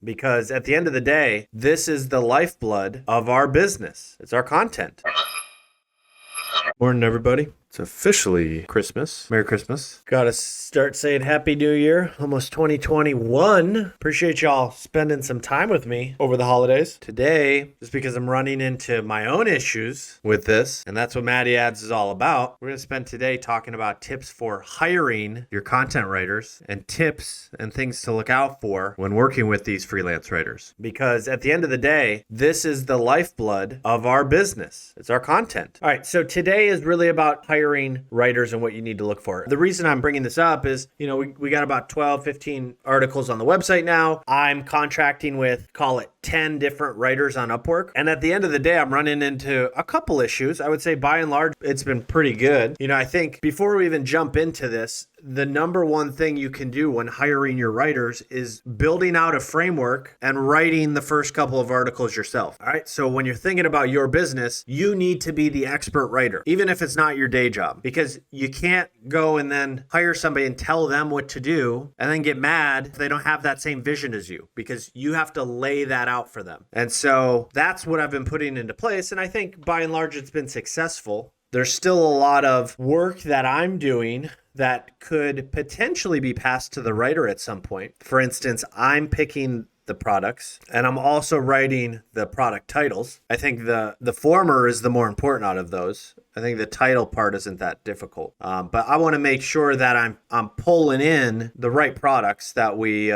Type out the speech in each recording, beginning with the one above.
because at the end of the day, this is the lifeblood of our business. It's our content. Morning, everybody. It's officially Christmas. Merry Christmas. Gotta start saying Happy New Year. Almost 2021. Appreciate y'all spending some time with me over the holidays. Today, just because I'm running into my own issues with this, and that's what MattyAds is all about, we're gonna spend today talking about tips for hiring your content writers and tips and things to look out for when working with these freelance writers. Because at the end of the day, this is the lifeblood of our business. It's our content. All right, so today is really about hiring writers and what you need to look for. The reason I'm bringing this up is, we got about 12, 15 articles on the website now. I'm contracting with, call it 10 different writers on Upwork. And at the end of the day, I'm running into a couple issues. I would say by and large, it's been pretty good. I think before we even jump into this, the number one thing you can do when hiring your writers is building out a framework and writing the first couple of articles yourself. All right. So when you're thinking about your business, you need to be the expert writer, even if it's not your day job, because you can't go and then hire somebody and tell them what to do and then get mad if they don't have that same vision as you, because you have to lay that out for them. And so that's what I've been putting into place. And I think by and large, it's been successful. There's still a lot of work that I'm doing that could potentially be passed to the writer at some point. For instance, I'm picking the products and I'm also writing the product titles. I think the former is the more important out of those. I think the title part isn't that difficult, but I want to make sure that I'm pulling in the right products that we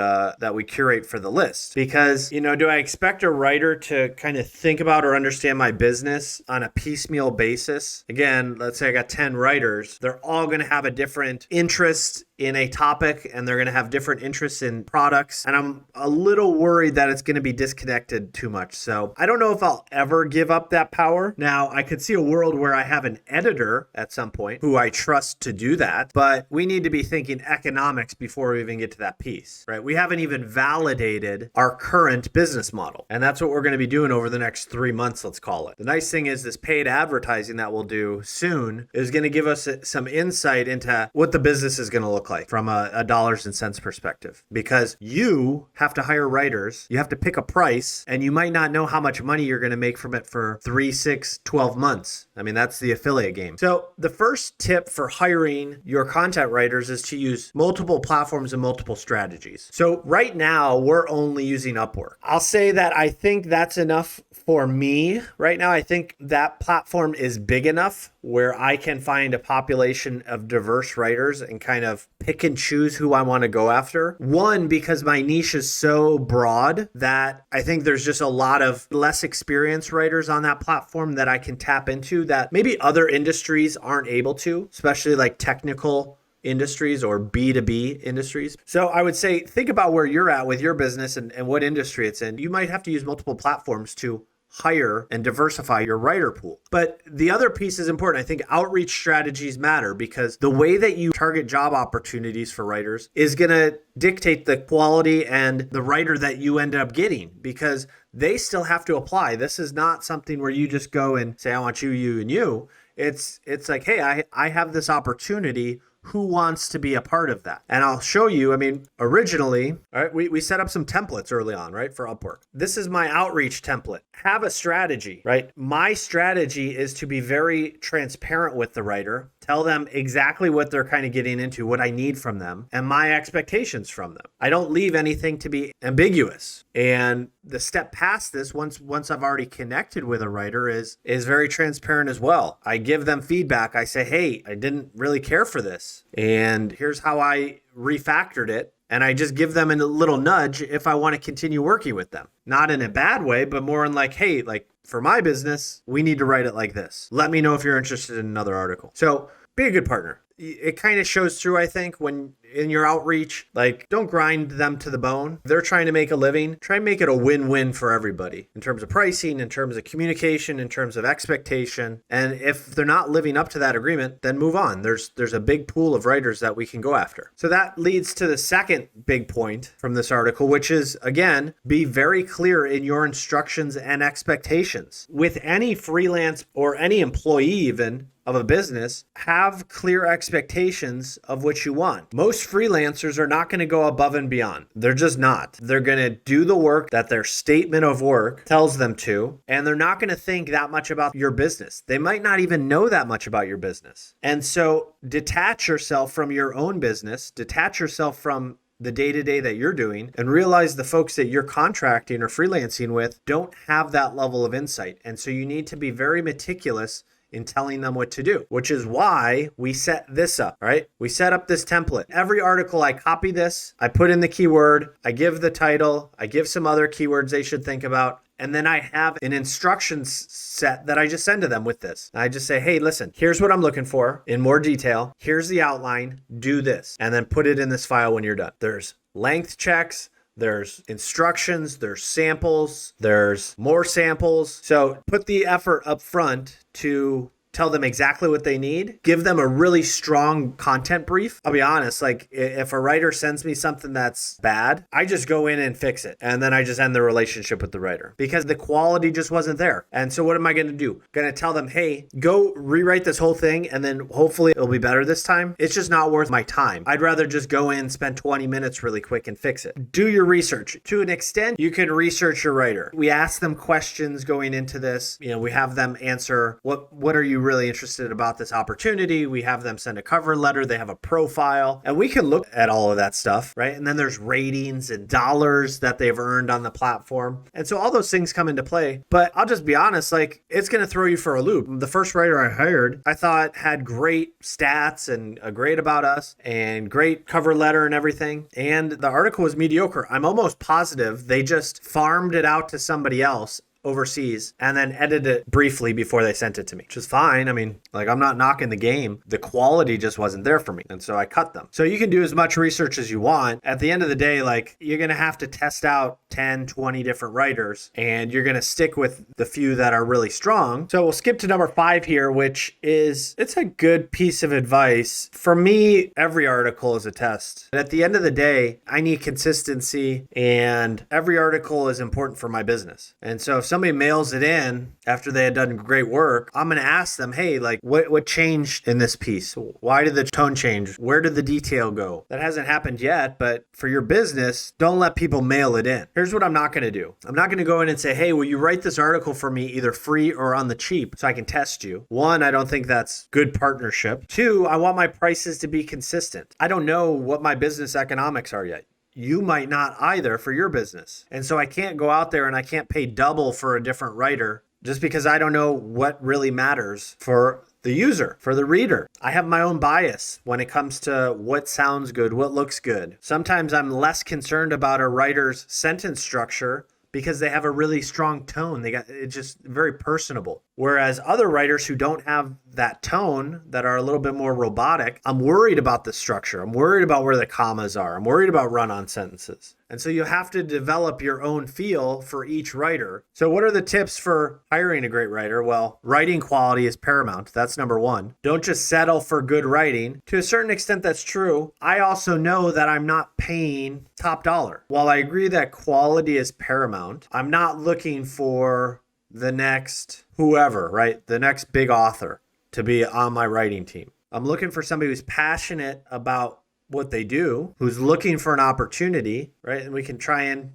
curate for the list. Because do I expect a writer to kind of think about or understand my business on a piecemeal basis? Again, let's say I got 10 writers. They're all going to have a different interest in a topic, and they're going to have different interests in products. And I'm a little worried that it's going to be disconnected too much. So I don't know if I'll ever give up that power. Now, I could see a world where I have an editor at some point who I trust to do that, but we need to be thinking economics before we even get to that piece, right? We haven't even validated our current business model. And that's what we're going to be doing over the next 3 months, let's call it. The nice thing is this paid advertising that we'll do soon is going to give us some insight into what the business is going to look like from a dollars and cents perspective, because you have to hire writers, you have to pick a price, and you might not know how much money you're going to make from it for 3, 6, 12 months. I mean, that's the affiliate game. So the first tip for hiring your content writers is to use multiple platforms and multiple strategies. So right now we're only using Upwork. I'll say that I think that's enough for me right now. I think that platform is big enough where I can find a population of diverse writers and kind of pick and choose who I want to go after. One, because my niche is so broad that I think there's just a lot of less experienced writers on that platform that I can tap into that maybe other industries aren't able to, especially like technical industries or B2B industries. So I would say, think about where you're at with your business and what industry it's in. You might have to use multiple platforms to hire and diversify your writer pool. But the other piece is important. I think outreach strategies matter, because the way that you target job opportunities for writers is going to dictate the quality and the writer that you end up getting, because they still have to apply. This is not something where you just go and say, I want you, you, and you. It's like, hey, I have this opportunity. Who wants to be a part of that? And I'll show you, originally, all right, we set up some templates early on, right, for Upwork. This is my outreach template. Have a strategy, right? My strategy is to be very transparent with the writer, tell them exactly what they're kind of getting into, what I need from them, and my expectations from them. I don't leave anything to be ambiguous. And the step past this, once I've already connected with a writer, is very transparent as well. I give them feedback. I say, hey, I didn't really care for this, and here's how I refactored it. And I just give them a little nudge if I want to continue working with them. Not in a bad way, but more in like, hey, like for my business, we need to write it like this. Let me know if you're interested in another article. So be a good partner. It kind of shows through, I think, when in your outreach, like, don't grind them to the bone. They're trying to make a living. Try and make it a win-win for everybody in terms of pricing, in terms of communication, in terms of expectation. And if they're not living up to that agreement, then move on. There's a big pool of writers that we can go after. So that leads to the second big point from this article, which is, again, be very clear in your instructions and expectations. With any freelance or any employee even of a business, have clear expectations of what you want. Most most freelancers are not going to go above and beyond. They're just not. They're going to do the work that their statement of work tells them to, and they're not going to think that much about your business. They might not even know that much about your business. And so detach yourself from your own business, detach yourself from the day-to-day that you're doing, and realize the folks that you're contracting or freelancing with don't have that level of insight. And so you need to be very meticulous in telling them what to do, which is why we set this up, right? We set up this template. Every article, I copy this, I put in the keyword, I give the title, I give some other keywords they should think about, and then I have an instructions set that I just send to them with this. I just say, hey, listen, here's what I'm looking for in more detail. Here's the outline, do this, and then put it in this file when you're done. There's length checks, there's instructions, there's samples, there's more samples. So put the effort up front to tell them exactly what they need, give them a really strong content brief. I'll be honest, like if a writer sends me something that's bad, I just go in and fix it. And then I just end the relationship with the writer because the quality just wasn't there. And so what am I going to do? Going to tell them, hey, go rewrite this whole thing and then hopefully it'll be better this time. It's just not worth my time. I'd rather just go in, spend 20 minutes really quick and fix it. Do your research. To an extent, you can research your writer. We ask them questions going into this. We have them answer, what are you really interested about this opportunity? We have them send a cover letter. They have a profile, and we can look at all of that stuff, right? And then there's ratings and dollars that they've earned on the platform. And so all those things come into play. But I'll just be honest, like it's going to throw you for a loop. The first writer I hired, I thought had great stats and a great about us and great cover letter and everything. And the article was mediocre. I'm almost positive they just farmed it out to somebody else overseas and then edited it briefly before they sent it to me, which is fine. I mean, like I'm not knocking the game. The quality just wasn't there for me. And so I cut them. So you can do as much research as you want. At the end of the day, like you're going to have to test out 10, 20 different writers and you're going to stick with the few that are really strong. So we'll skip to number 5 here, which is, it's a good piece of advice. For me, every article is a test. At the end of the day, I need consistency and every article is important for my business. And so if somebody mails it in after they had done great work, I'm going to ask them, hey, like what changed in this piece? Why did the tone change? Where did the detail go? That hasn't happened yet, but for your business, don't let people mail it in. Here's what I'm not going to do. I'm not going to go in and say, hey, will you write this article for me either free or on the cheap so I can test you? 1, I don't think that's good partnership. 2, I want my prices to be consistent. I don't know what my business economics are yet. You might not either for your business. And so I can't go out there and I can't pay double for a different writer just because I don't know what really matters for the user, for the reader. I have my own bias when it comes to what sounds good, what looks good. Sometimes I'm less concerned about a writer's sentence structure because they have a really strong tone. It's just very personable. Whereas other writers who don't have that tone, that are a little bit more robotic, I'm worried about the structure. I'm worried about where the commas are. I'm worried about run-on sentences. And so you have to develop your own feel for each writer. So what are the tips for hiring a great writer? Well, writing quality is paramount. That's number 1. Don't just settle for good writing. To a certain extent, that's true. I also know that I'm not paying top dollar. While I agree that quality is paramount, I'm not looking for the next whoever, right? The next big author to be on my writing team. I'm looking for somebody who's passionate about what they do, who's looking for an opportunity, right? And we can try and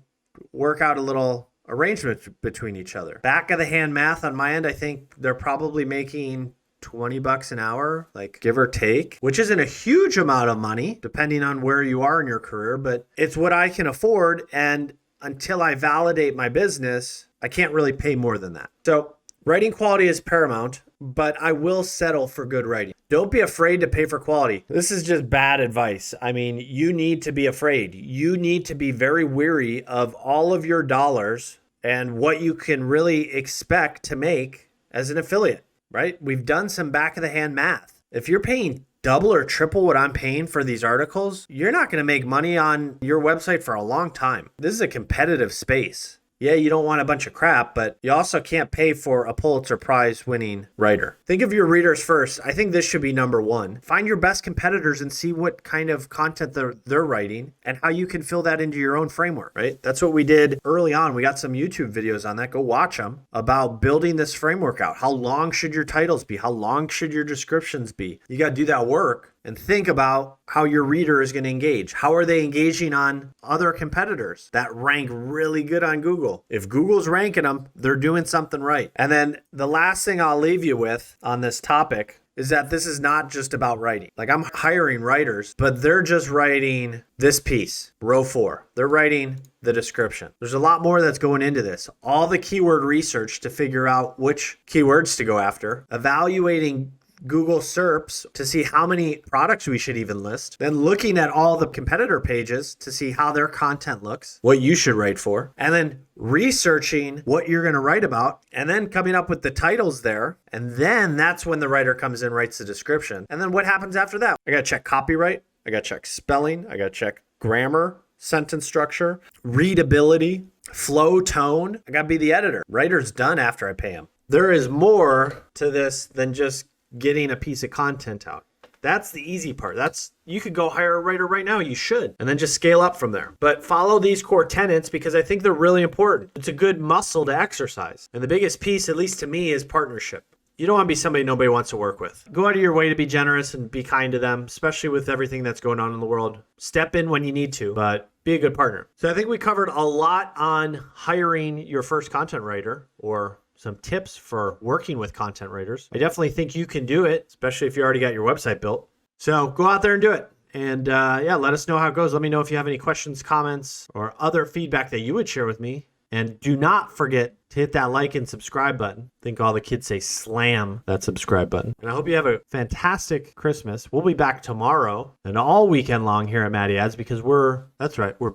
work out a little arrangement between each other. Back of the hand math on my end, I think they're probably making $20 an hour, like give or take, which isn't a huge amount of money depending on where you are in your career, but it's what I can afford. And until I validate my business, I can't really pay more than that. So writing quality is paramount, but I will settle for good writing. Don't be afraid to pay for quality. This is just bad advice. I mean, you need to be afraid. You need to be very weary of all of your dollars and what you can really expect to make as an affiliate, right? We've done some back of the hand math. If you're paying double or triple what I'm paying for these articles, you're not going to make money on your website for a long time. This is a competitive space. Yeah, you don't want a bunch of crap, but you also can't pay for a Pulitzer Prize winning writer. Think of your readers first. I think this should be number 1. Find your best competitors and see what kind of content they're writing and how you can fill that into your own framework, right? That's what we did early on. We got some YouTube videos on that. Go watch them about building this framework out. How long should your titles be? How long should your descriptions be? You got to do that work. and think about how your reader is going to engage. How are they engaging on other competitors that rank really good on Google? If Google's ranking them, they're doing something right. And then the last thing I'll leave you with on this topic is that this is not just about writing. Like, I'm hiring writers, but they're just writing this piece, row 4. They're writing the description. There's a lot more that's going into this. All the keyword research to figure out which keywords to go after, evaluating Google SERPs to see how many products we should even list, then looking at all the competitor pages to see how their content looks, what you should write for, and then researching what you're going to write about, and then coming up with the titles there. And then that's when the writer comes in, writes the description. And then what happens after that? I got to check copyright. I got to check spelling. I got to check grammar, sentence structure, readability, flow, tone. I got to be the editor. Writer's done after I pay him. There is more to this than just getting a piece of content out. That's the easy part. You could go hire a writer right now. You should. And then just scale up from there. But follow these core tenets because I think they're really important. It's a good muscle to exercise. And the biggest piece, at least to me, is partnership. You don't want to be somebody nobody wants to work with. Go out of your way to be generous and be kind to them, especially with everything that's going on in the world. Step in when you need to, but be a good partner. So I think we covered a lot on hiring your first content writer, or some tips for working with content writers. I definitely think you can do it, especially if you already got your website built. So go out there and do it. And let us know how it goes. Let me know if you have any questions, comments, or other feedback that you would share with me. And do not forget to hit that like and subscribe button. I think all the kids say slam that subscribe button. And I hope you have a fantastic Christmas. We'll be back tomorrow and all weekend long here at MattyAds because we're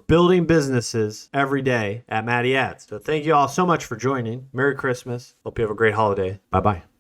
building businesses every day at MattyAds. So thank you all so much for joining. Merry Christmas. Hope you have a great holiday. Bye-bye.